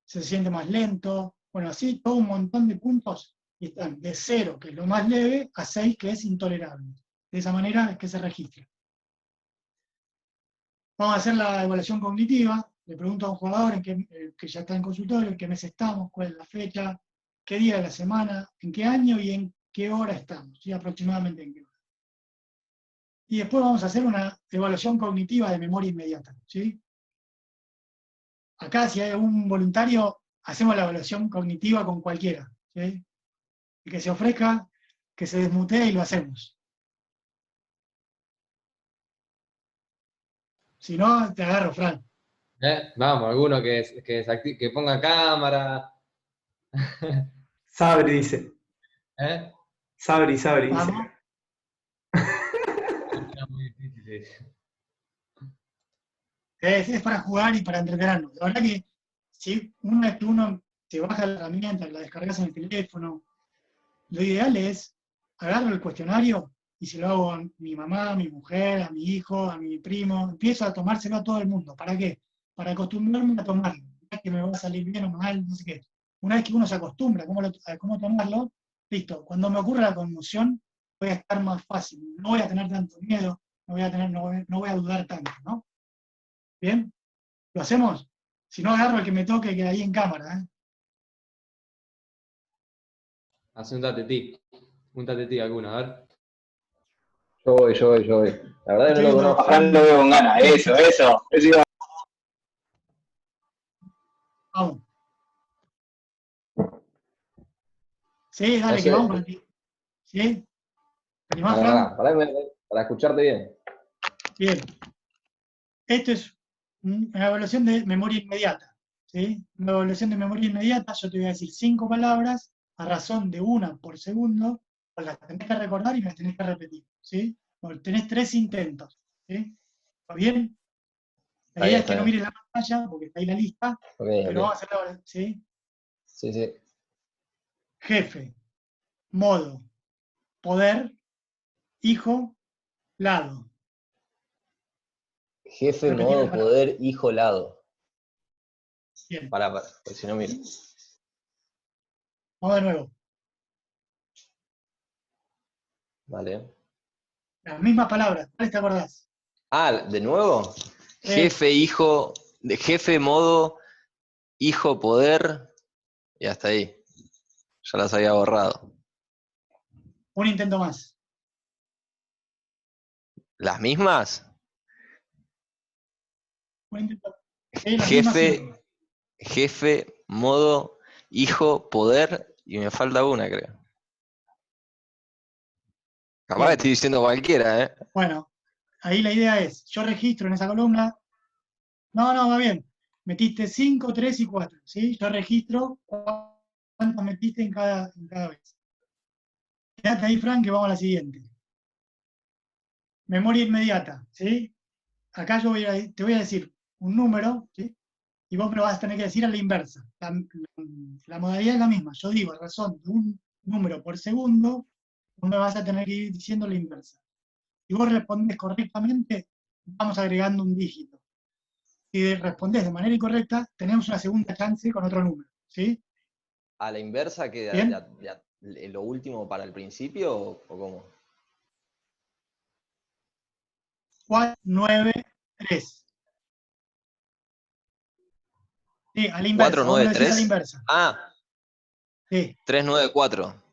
se siente más lento, bueno, así todo un montón de puntos, y están de 0, que es lo más leve, a 6, que es intolerable. De esa manera es que se registra. Vamos a hacer la evaluación cognitiva. Le pregunto a un jugador que ya está en consultorio, en qué mes estamos, cuál es la fecha, qué día de la semana, en qué año y en qué hora estamos, ¿sí? Aproximadamente en qué hora. Y después vamos a hacer una evaluación cognitiva de memoria inmediata, ¿sí? Acá, si hay algún voluntario, hacemos la evaluación cognitiva con cualquiera, ¿sí? El que se ofrezca, que se desmutee y lo hacemos. Si no, te agarro, Fran. Vamos, alguno que ponga cámara. Sabri dice. Sabri dice. Vamos. Muy difícil. Es para jugar y para entretenernos. La verdad que si una vez que uno se baja la herramienta, la descargas en el teléfono, lo ideal es agarro el cuestionario y se lo hago a mi mamá, a mi mujer, a mi hijo, a mi primo, empiezo a tomárselo a todo el mundo. ¿Para qué? Para acostumbrarme a tomarlo. No es que me va a salir bien o mal, no sé qué. una vez que uno se acostumbra a cómo tomarlo, listo, cuando me ocurra la conmoción, voy a estar más fácil, no voy a tener tanto miedo, no voy a dudar tanto, ¿no? ¿Bien? ¿Lo hacemos? Si no, agarro el que me toque, que ahí en cámara, ¿eh? Hace un tatetí alguno, a ver. Yo voy. La verdad que no lo conozco. Acá lo veo con ganas, eso iba. Vamos. Sí, dale, No que sé. vamos para ti. ¿Sí? ¿Te animás, Fran? Para escucharte bien. Bien. Esto es una evaluación de memoria inmediata. ¿Sí? Una evaluación de memoria inmediata, yo te voy a decir 5 palabras a razón de una por segundo, pues las tenés que recordar y las tenés que repetir. ¿Sí? Bueno, tenés 3 intentos. ¿Sí? ¿Está bien? La idea es que no mires la pantalla, porque está ahí la lista, pero vamos a hacerlo ahora. ¿Sí? Sí. Jefe, modo, poder, hijo, lado. Jefe, Repetí modo, la palabra. poder, hijo, lado. Bien. Pará, porque si no miro. Vamos de nuevo. Vale. Las mismas palabras. ¿Cuáles te acordás? ¿De nuevo? Jefe, hijo, jefe, modo, hijo, poder, y hasta ahí. Ya las había borrado. Un intento más. ¿Las mismas? Un intento. Las mismas sílabas. Jefe, modo, hijo, poder, y me falta una, creo. Capaz que estoy diciendo cualquiera, ¿eh? Bueno, ahí la idea es, yo registro en esa columna, no, va bien, metiste 5, 3 y 4, ¿sí? Yo registro cuántas metiste en cada vez. Quédate ahí, Frank, que vamos a la siguiente. Memoria inmediata, ¿sí? Acá yo te voy a decir un número, ¿sí? Y vos me lo vas a tener que decir a la inversa. La modalidad es la misma. Yo digo, a razón de un número por segundo, vos me vas a tener que ir diciendo la inversa. Si vos respondés correctamente, vamos agregando un dígito. Si respondés de manera incorrecta, tenemos una segunda chance con otro número, ¿sí? ¿A la inversa queda lo último para el principio o cómo? 4, 9, 3. Sí, a la inversa. 4, Vos me 9, lo decís a la 3. inversa. Sí. 3, 9, 4.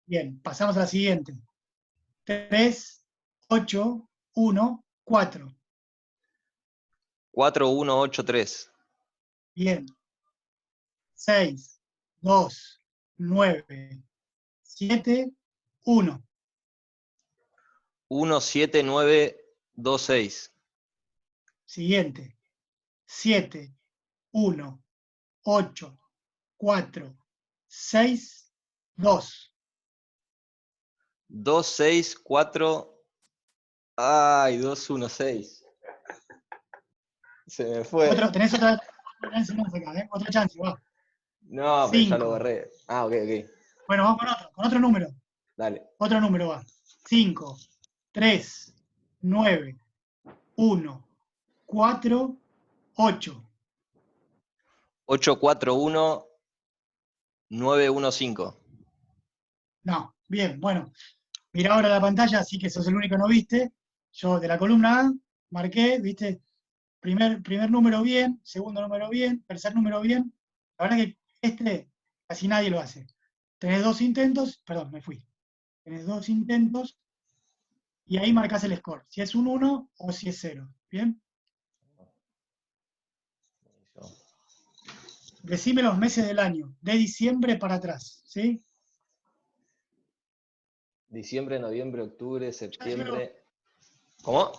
Bien, pasamos a la siguiente. 3, 8, 1, 4. 4, 1, 8, 3. Bien. 6, 2, 9, 7, 1. 1, 7, 9, 2, 6. Siguiente. 7, 1, 8, 4, 6, 2. 2, 6, 4. Ay, 2, 1, 6. Se me fue. Tenés otra chance acá, ¿eh? Otra chance, va. No, pero ya lo borré. Ok. Bueno, vamos con otro número. Dale. Otro número va. 5, 3, 9, 1, 4, 8. 8, 4, 1, 9, 1, 5. No, bien, bueno. Mira ahora la pantalla, así que sos el único que no viste. Yo de la columna A marqué, viste, primer número bien, segundo número bien, tercer número bien. La verdad que casi nadie lo hace. Tenés 2 intentos, perdón, me fui. Tenés 2 intentos y ahí marcás el score, si es un 1 o si es 0. ¿Bien? Decime los meses del año, de diciembre para atrás, ¿sí? Diciembre, noviembre, octubre, septiembre. ¿Cómo?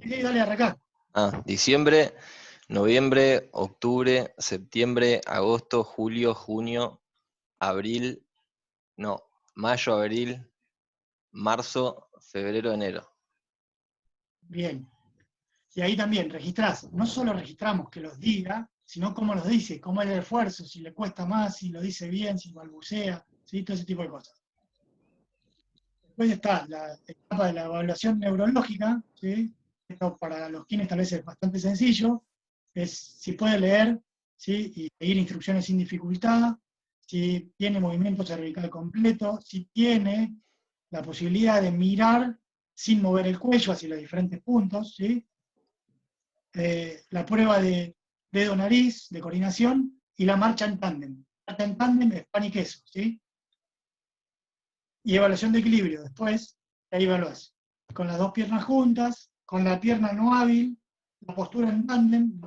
Sí, dale, arrancá. Diciembre, noviembre, octubre, septiembre, agosto, julio, junio, abril, no, mayo, abril, marzo, febrero, enero. Bien. Y ahí también registrás, no solo registramos que los diga, sino cómo los dice, cómo es el esfuerzo, si le cuesta más, si lo dice bien, si balbucea, ¿sí? Todo ese tipo de cosas. Después está la etapa de la evaluación neurológica, ¿sí? Esto para los quienes tal vez es bastante sencillo, es si puede leer ¿sí? Y seguir instrucciones sin dificultad, si tiene movimiento cervical completo, si tiene la posibilidad de mirar sin mover el cuello hacia los diferentes puntos, ¿sí? La prueba de dedo-nariz, de coordinación, y la marcha en tándem. Marcha en tándem es pan y queso, ¿sí? Y evaluación de equilibrio, después, ahí evaluás. Con las dos piernas juntas, con la pierna no hábil, la postura en tándem,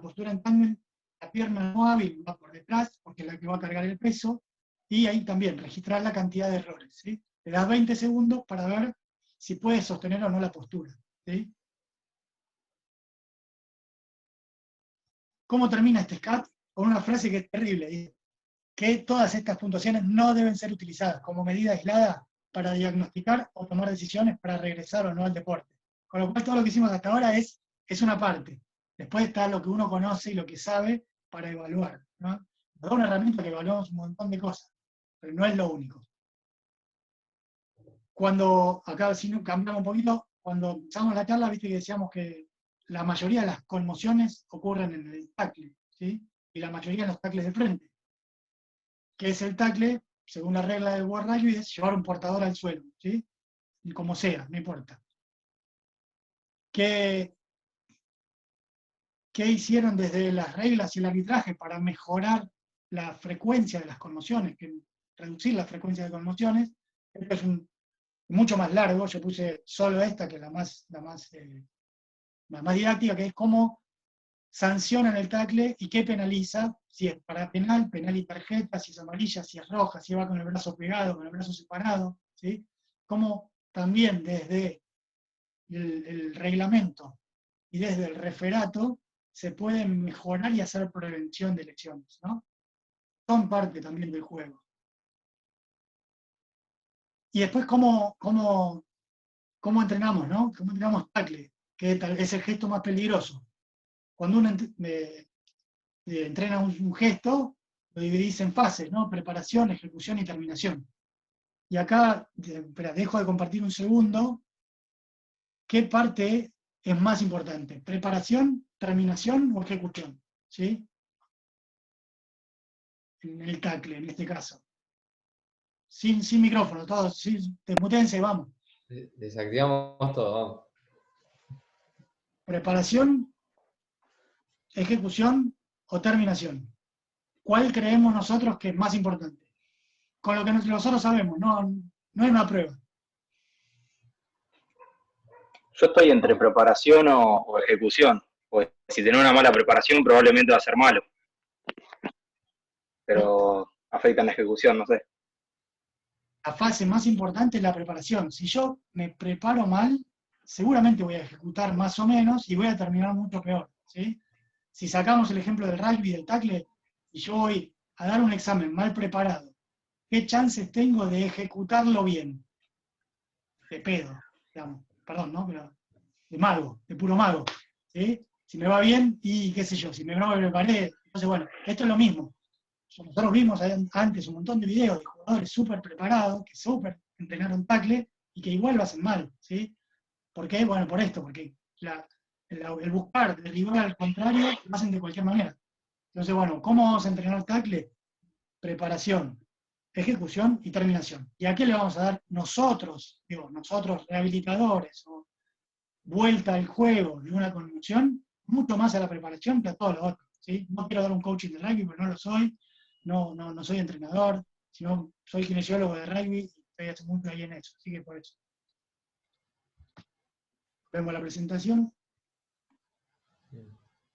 la pierna no hábil va por detrás, porque es la que va a cargar el peso, y ahí también registrar la cantidad de errores, ¿sí? Le das 20 segundos para ver si puedes sostener o no la postura, ¿sí? ¿Cómo termina este SCAT? Con una frase que es terrible, dice que todas estas puntuaciones no deben ser utilizadas como medida aislada para diagnosticar o tomar decisiones para regresar o no al deporte. Con lo cual todo lo que hicimos hasta ahora es una parte. Después está lo que uno conoce y lo que sabe para evaluar, ¿no? Nos da una herramienta que evaluamos un montón de cosas, pero no es lo único. Cuando, acá si cambiamos un poquito, cuando empezamos la charla, viste que decíamos que la mayoría de las conmociones ocurren en el tackle, ¿sí? Y la mayoría en los tackles de frente. ¿Qué es el tackle? Según la regla del World Rugby, es llevar un portador al suelo, ¿sí? Y como sea, no importa. ¿Qué hicieron desde las reglas y el arbitraje para mejorar la frecuencia de las conmociones, reducir la frecuencia de conmociones? Esto es mucho más largo, yo puse solo esta, que es la más didáctica, que es cómo sancionan el tackle y qué penaliza, si es para penal y tarjeta, si es amarilla, si es roja, si va con el brazo pegado, con el brazo separado, ¿sí? Cómo también desde el reglamento y desde el referato se puede mejorar y hacer prevención de lesiones, ¿no? Son parte también del juego. Y después cómo entrenamos, ¿no? Cómo entrenamos tackle, que es el gesto más peligroso. Cuando uno entrena un gesto, lo dividís en fases, ¿no? Preparación, ejecución y terminación. Y acá, dejo de compartir un segundo, ¿qué parte es más importante? ¿Preparación, terminación o ejecución? ¿Sí? En el tackle, en este caso. Sin micrófono, todos, desmutense, vamos. Desactivamos todo, vamos. Preparación, ejecución o terminación. ¿Cuál creemos nosotros que es más importante? Con lo que nosotros sabemos, no es una prueba. Yo estoy entre preparación o ejecución. Pues si tenés una mala preparación, probablemente va a ser malo. Pero afecta en la ejecución, no sé. La fase más importante es la preparación. Si yo me preparo mal, seguramente voy a ejecutar más o menos y voy a terminar mucho peor, ¿sí? Si sacamos el ejemplo del rugby, del tackle, y yo voy a dar un examen mal preparado, ¿qué chances tengo de ejecutarlo bien? De pedo, digamos. Perdón, ¿no? Pero de mago, de puro mago, ¿sí? Si me va bien, y qué sé yo, si no me preparé, entonces bueno, esto es lo mismo. Nosotros vimos antes un montón de videos de jugadores súper preparados, que súper entrenaron tackle, y que igual lo hacen mal, ¿sí? ¿Por qué? Bueno, por esto, porque el buscar derribar al contrario lo hacen de cualquier manera. Entonces, bueno, ¿cómo vamos a entrenar tackle? Preparación, ejecución y terminación. ¿Y a qué le vamos a dar nosotros rehabilitadores, o vuelta al juego de una conmoción? Mucho más a la preparación que a todo lo otro, ¿sí? No quiero dar un coaching de rugby, porque no lo soy, no soy entrenador, sino soy kinesiólogo de rugby y estoy hace mucho ahí en eso, así que por eso. Vemos la presentación.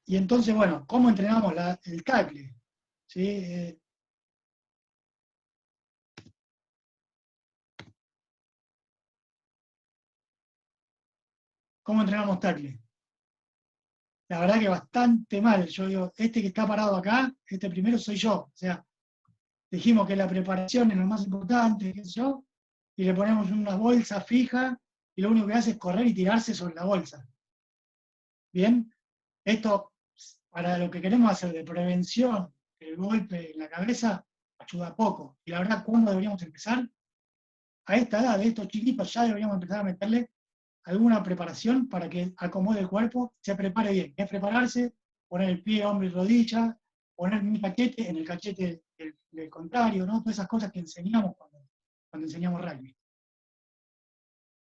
Y entonces, bueno, ¿cómo entrenamos el tackle? ¿Sí? ¿Cómo entrenamos tackle? La verdad que bastante mal. Yo digo, este que está parado acá, este primero soy yo. O sea, dijimos que la preparación es lo más importante, qué sé yo, y le ponemos una bolsa fija, y lo único que hace es correr y tirarse sobre la bolsa. ¿Bien? Esto, para lo que queremos hacer de prevención del golpe en la cabeza, ayuda poco. Y la verdad, ¿cuándo deberíamos empezar? A esta edad de estos chiquitos ya deberíamos empezar a meterle alguna preparación para que acomode el cuerpo, se prepare bien. Es prepararse, poner el pie, hombro y rodilla, poner mi cachete en el cachete del contrario, ¿no? Todas esas cosas que enseñamos cuando enseñamos rugby.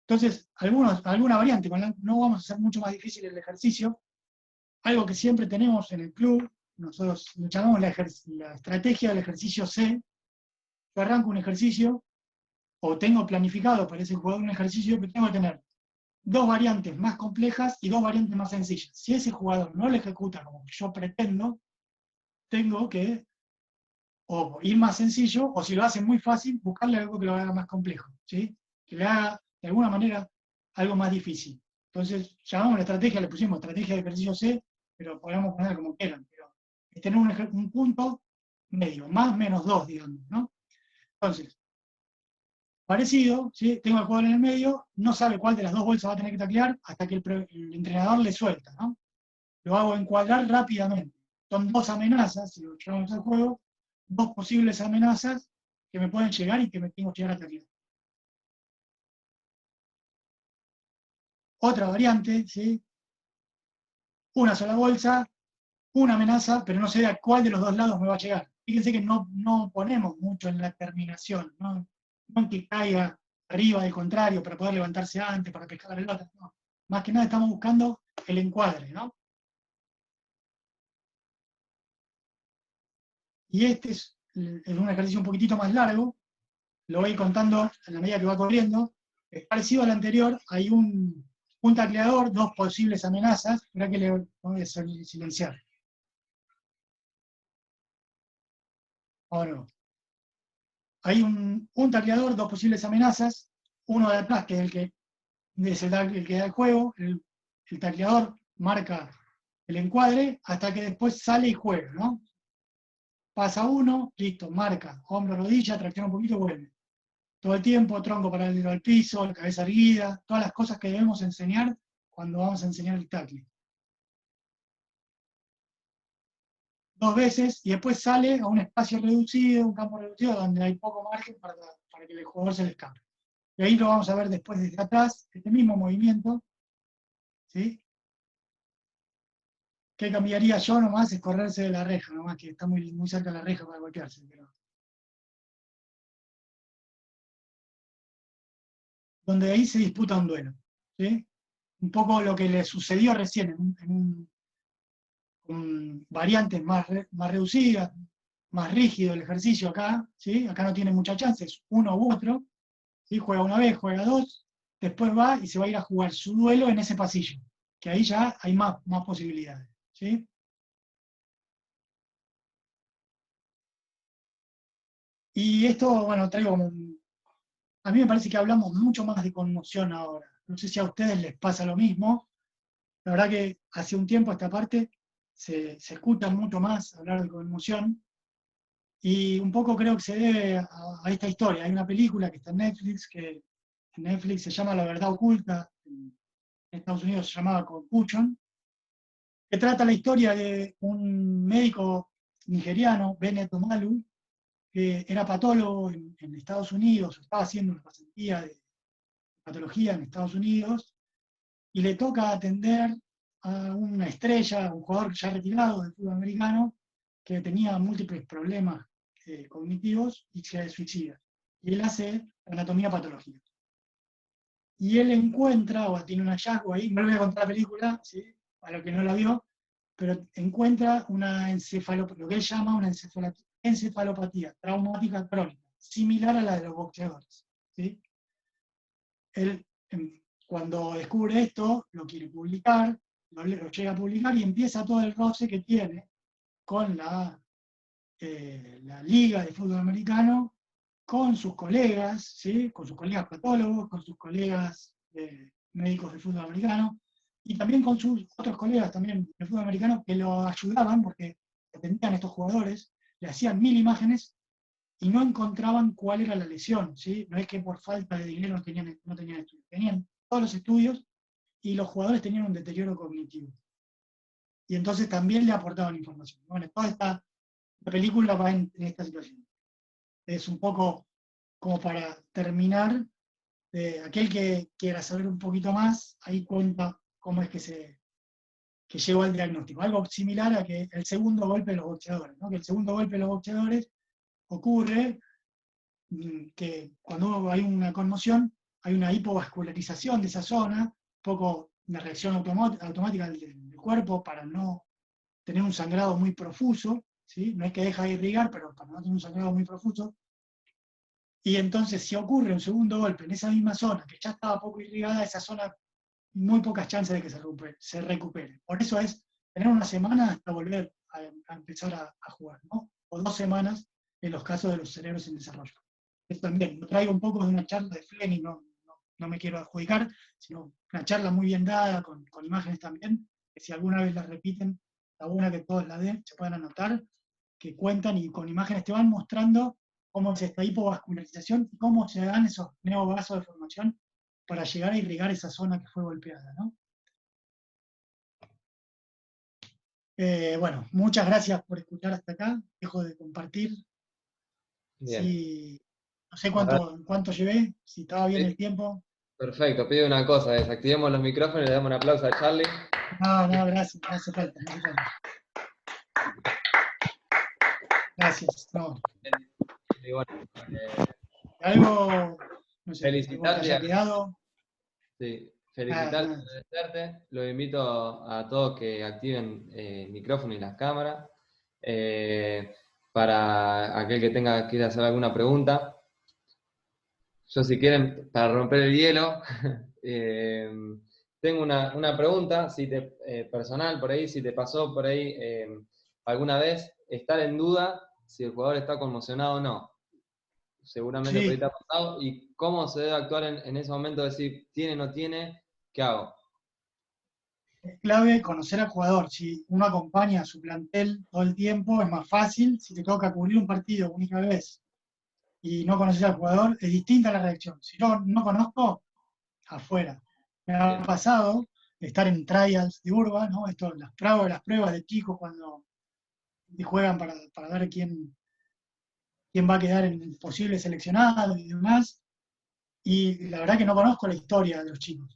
Entonces, alguna variante, no vamos a hacer mucho más difícil el ejercicio. Algo que siempre tenemos en el club, nosotros lo llamamos la estrategia del ejercicio C. Yo arranco un ejercicio, o tengo planificado para ese jugador un ejercicio que tengo que tener 2 variantes más complejas y 2 variantes más sencillas. Si ese jugador no lo ejecuta como yo pretendo, tengo que o ir más sencillo, o si lo hace muy fácil, buscarle algo que lo haga más complejo, ¿sí? Que le haga, de alguna manera, algo más difícil. Entonces, llamamos la estrategia, le pusimos estrategia de ejercicio C, pero podemos poner como quieran, pero es tener un punto medio, más menos 2, digamos, ¿no? Entonces, parecido, ¿sí? Tengo al jugador en el medio, no sabe cuál de las 2 bolsas va a tener que taclear hasta que el entrenador le suelta, ¿no? Lo hago encuadrar rápidamente. Son 2 amenazas, si lo llevamos al juego, 2 posibles amenazas que me pueden llegar y que me tengo que llegar a taclear. Otra variante, ¿sí? Una sola bolsa, una amenaza, pero no sé a cuál de los 2 lados me va a llegar. Fíjense que no ponemos mucho en la terminación, no en que caiga arriba del contrario para poder levantarse antes, para pescar la pelota. No. Más que nada estamos buscando el encuadre, ¿no? Y este es un ejercicio un poquitito más largo, lo voy contando a la medida que va corriendo. Es parecido al anterior, hay un tacleador, 2 posibles amenazas. Espera que le voy a silenciar. Ahora, hay un tacleador, 2 posibles amenazas, uno de atrás, que es el que da el juego, el tacleador marca el encuadre hasta que después sale y juega, ¿no? Pasa uno, listo, marca, hombro, rodilla, tracciona un poquito, vuelve. Todo el tiempo, tronco paralelo al piso, la cabeza erguida, todas las cosas que debemos enseñar cuando vamos a enseñar el tackle. 2 veces y después sale a un espacio reducido, un campo reducido donde hay poco margen para que el jugador se le escape. Y ahí lo vamos a ver después desde atrás, este mismo movimiento, ¿sí? ¿Qué cambiaría yo nomás? Es correrse de la reja, nomás que está muy, muy cerca de la reja para golpearse. Pero... donde ahí se disputa un duelo, ¿sí? Un poco lo que le sucedió recién con variantes más reducidas, más rígido el ejercicio acá, ¿sí? Acá no tiene muchas chances, uno u otro, ¿sí? Juega una vez, juega 2, después va y se va a ir a jugar su duelo en ese pasillo, que ahí ya hay más posibilidades, ¿sí? Y esto, bueno, traigo como a mí me parece que hablamos mucho más de conmoción ahora. No sé si a ustedes les pasa lo mismo. La verdad que hace un tiempo esta parte se escucha mucho más hablar de conmoción. Y un poco creo que se debe a esta historia. Hay una película que está en Netflix, que en Netflix se llama La Verdad Oculta, en Estados Unidos se llamaba Concussion, que trata la historia de un médico nigeriano, Bennett Omalu, que era patólogo en Estados Unidos, estaba haciendo una pasantía de patología en Estados Unidos, y le toca atender a una estrella, un jugador ya retirado del fútbol americano, que tenía múltiples problemas cognitivos y se suicida. Y él hace anatomía patológica. Y él encuentra, o tiene un hallazgo ahí, no le voy a contar la película, ¿sí? Para lo que no la vio, pero encuentra una lo que él llama una encefalopatía traumática crónica, similar a la de los boxeadores, ¿sí? Él, cuando descubre esto, lo quiere publicar, lo llega a publicar y empieza todo el roce que tiene con la liga de fútbol americano, con sus colegas, ¿sí? Con sus colegas patólogos, con sus colegas médicos de fútbol americano, y también con sus otros colegas también de fútbol americano que lo ayudaban porque atendían a estos jugadores, le hacían 1000 imágenes y no encontraban cuál era la lesión, ¿sí? No es que por falta de dinero no tenían estudios, tenían todos los estudios y los jugadores tenían un deterioro cognitivo. Y entonces también le aportaban información. Bueno, toda esta película va en esta situación. Es un poco como para terminar, aquel que quiera saber un poquito más, ahí cuenta cómo es que se que llegó al diagnóstico. Algo similar a que el segundo golpe de los boxeadores, ¿no? Que el segundo golpe de los boxeadores ocurre que cuando hay una conmoción, hay una hipovascularización de esa zona, un poco de reacción automática del cuerpo para no tener un sangrado muy profuso, ¿sí? No es que deja de irrigar, pero para no tener un sangrado muy profuso. Y entonces, si ocurre un segundo golpe en esa misma zona, que ya estaba poco irrigada, esa zona, muy pocas chances de que se recupere. Por eso es tener una semana hasta volver a empezar a jugar, ¿no? O 2 semanas en los casos de los cerebros en desarrollo. Esto también lo traigo un poco de una charla de Fleming, no me quiero adjudicar, sino una charla muy bien dada, con imágenes también, que si alguna vez las repiten, la buena que todos la den, se puedan anotar, que cuentan y con imágenes te van mostrando cómo es esta hipovascularización y cómo se dan esos neovasos de formación para llegar a irrigar esa zona que fue golpeada, ¿no? Bueno, muchas gracias por escuchar hasta acá. Dejo de compartir. Bien. Sí, no sé cuánto llevé, si estaba bien el tiempo. Perfecto, pido una cosa, desactivemos los micrófonos y le damos un aplauso a Charlie. No, gracias, no hace falta, no hace falta. Gracias, no. Y bueno, Algo, no sé, algo que felicitarte, haya quedado. sí, felicitarte, Nada. agradecerte. Los invito a todos que activen el micrófono y las cámaras. Para aquel que quiera hacer alguna pregunta. Yo, si quieren, para romper el hielo, tengo una pregunta personal por ahí, si te pasó por ahí alguna vez estar en duda si el jugador está conmocionado o no. Seguramente Sí. por ahí te ha pasado. ¿Y cómo se debe actuar en ese momento de decir, tiene, no tiene, qué hago? Es clave conocer al jugador. Si uno acompaña a su plantel todo el tiempo, es más fácil. Si te toca cubrir un partido única vez y no conoces al jugador, es distinta la reacción. Si yo no conozco, afuera. Me ha Bien. pasado estar en trials de Urba, ¿no? Esto, las pruebas de chicos cuando juegan para ver quién va a quedar en posible seleccionado y demás. Y la verdad que no conozco la historia de los chicos.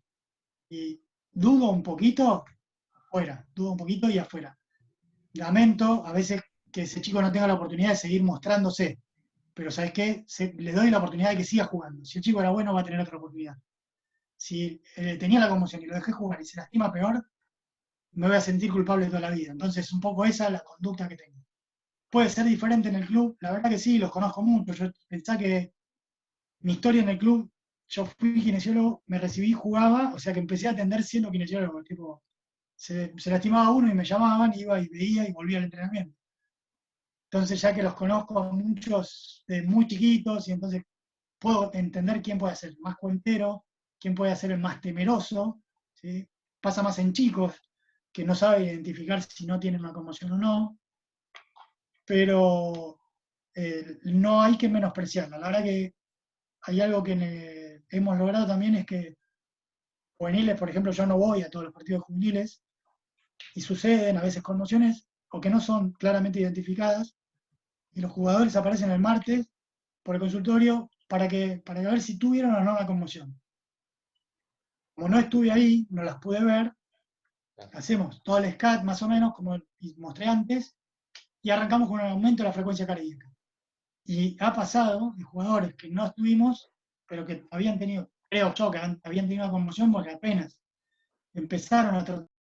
Y dudo un poquito afuera, dudo un poquito y afuera. Lamento a veces que ese chico no tenga la oportunidad de seguir mostrándose, pero ¿sabes qué? Le doy la oportunidad de que siga jugando. Si el chico era bueno, va a tener otra oportunidad. Si tenía la conmoción y lo dejé jugar y se lastima peor, me voy a sentir culpable toda la vida. Entonces, un poco esa es la conducta que tengo. Puede ser diferente en el club, la verdad que sí, los conozco mucho. Yo pensé que mi historia en el club, yo fui kinesiólogo, me recibí, jugaba, o sea que empecé a atender siendo kinesiólogo. Tipo, se lastimaba uno y me llamaban, iba y veía y volvía al entrenamiento. Entonces, ya que los conozco a muchos de muy chiquitos, y entonces puedo entender quién puede ser el más cuentero, quién puede ser el más temeroso, ¿sí? Pasa más en chicos, que no saben identificar si no tienen una conmoción o no, pero no hay que menospreciarla. La verdad que hay algo que hemos logrado también, es que juveniles, por ejemplo, yo no voy a todos los partidos juveniles, y suceden a veces conmociones o que no son claramente identificadas, y los jugadores aparecen el martes por el consultorio para ver si tuvieron o no la conmoción. Como no estuve ahí, no las pude ver, hacemos todo el SCAT más o menos, como mostré antes, y arrancamos con un aumento de la frecuencia cardíaca. Y ha pasado de jugadores que no estuvimos, pero que habían tenido, creo yo, que habían tenido una conmoción porque apenas empezaron a